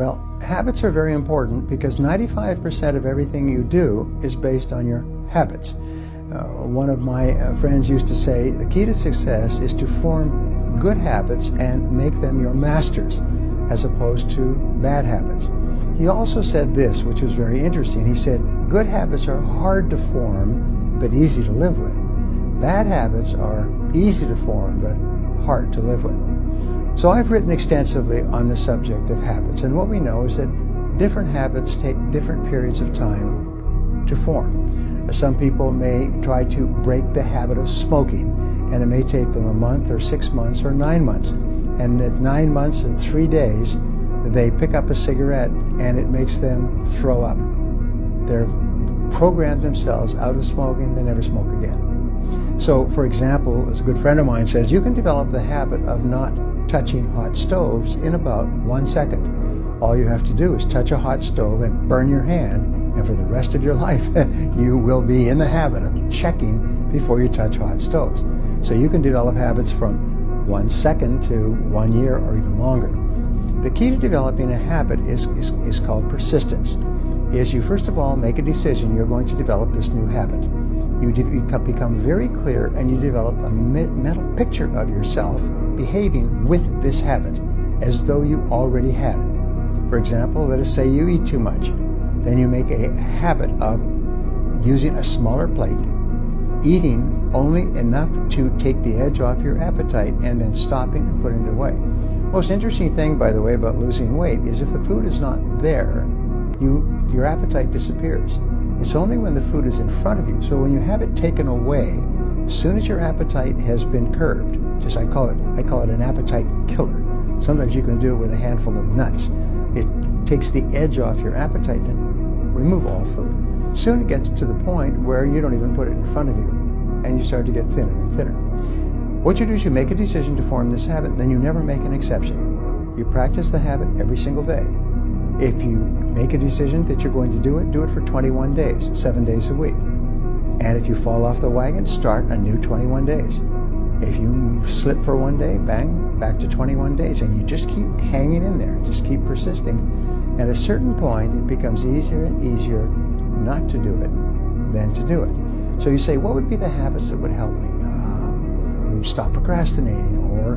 Well, habits are very important because 95% of everything you do is based on your habits. One of my friends used to say, the key to success is to form good habits and make them your masters, as opposed to bad habits. He also said this, which was very interesting. He said, good habits are hard to form, but easy to live with. Bad habits are easy to form, but hard to live with. So I've written extensively on the subject of habits, and what we know is that different habits take different periods of time to form. Some people may try to break the habit of smoking, and it may take them a month or 6 months or 9 months. And at 9 months and 3 days, they pick up a cigarette and it makes them throw up. They've programmed themselves out of smoking, they never smoke again. So, for example, as a good friend of mine says, you can develop the habit of not touching hot stoves in about 1 second. All you have to do is touch a hot stove and burn your hand, and for the rest of your life, you will be in the habit of checking before you touch hot stoves. So you can develop habits from 1 second to 1 year or even longer. The key to developing a habit is called persistence. Is you first of all make a decision you're going to develop this new habit. You become very clear and you develop a mental picture of yourself behaving with this habit as though you already had it. For example, let us say you eat too much. Then you make a habit of using a smaller plate, eating only enough to take the edge off your appetite, and then stopping and putting it away. Most interesting thing, by the way, about losing weight is if the food is not there, your appetite disappears. It's only when the food is in front of you. So when you have it taken away, as soon as your appetite has been curbed, I call it an appetite killer. Sometimes you can do it with a handful of nuts. It takes the edge off your appetite, then remove all food. Soon it gets to the point where you don't even put it in front of you, and you start to get thinner and thinner. What you do is you make a decision to form this habit, then you never make an exception. You practice the habit every single day. If you make a decision that you're going to do it for 21 days, 7 days a week. And if you fall off the wagon, start a new 21 days. If you slip for 1 day, bang, back to 21 days. And you just keep hanging in there, just keep persisting. At a certain point, it becomes easier and easier not to do it than to do it. So you say, what would be the habits that would help me? Stop procrastinating, or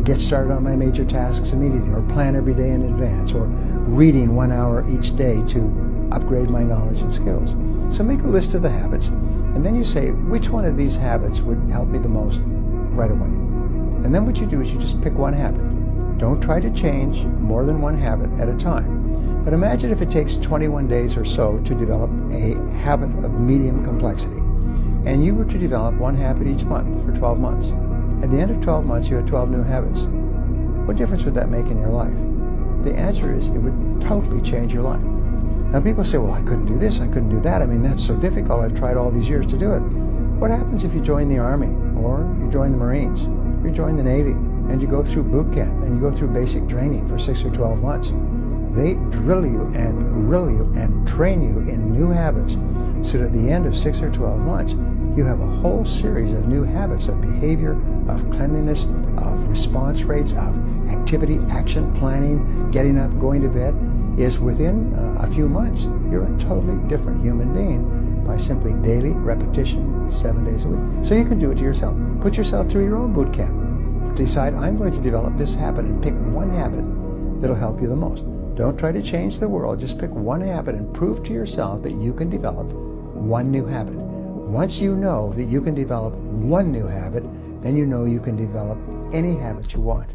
get started on my major tasks immediately, or plan every day in advance, or reading 1 hour each day to upgrade my knowledge and skills. So make a list of the habits, and then you say, which one of these habits would help me the most right away? And then what you do is you just pick one habit. Don't try to change more than one habit at a time. But imagine if it takes 21 days or so to develop a habit of medium complexity, and you were to develop one habit each month for 12 months. At the end of 12 months, you had 12 new habits. What difference would that make in your life? The answer is it would totally change your life. Now people say, well, I couldn't do this, I couldn't do that. I mean, that's so difficult. I've tried all these years to do it. What happens if you join the Army, or you join the Marines, or you join the Navy, and you go through boot camp, and you go through basic training for 6 or 12 months? They drill you and grill you and train you in new habits, so that at the end of 6 or 12 months, you have a whole series of new habits of behavior, of cleanliness, of response rates, of activity, action planning, getting up, going to bed. Is within a few months, you're a totally different human being by simply daily repetition, 7 days a week. So you can do it to yourself. Put yourself through your own boot camp. Decide, I'm going to develop this habit, and pick one habit that'll help you the most. Don't try to change the world. Just pick one habit and prove to yourself that you can develop one new habit. Once you know that you can develop one new habit, then you know you can develop any habit you want.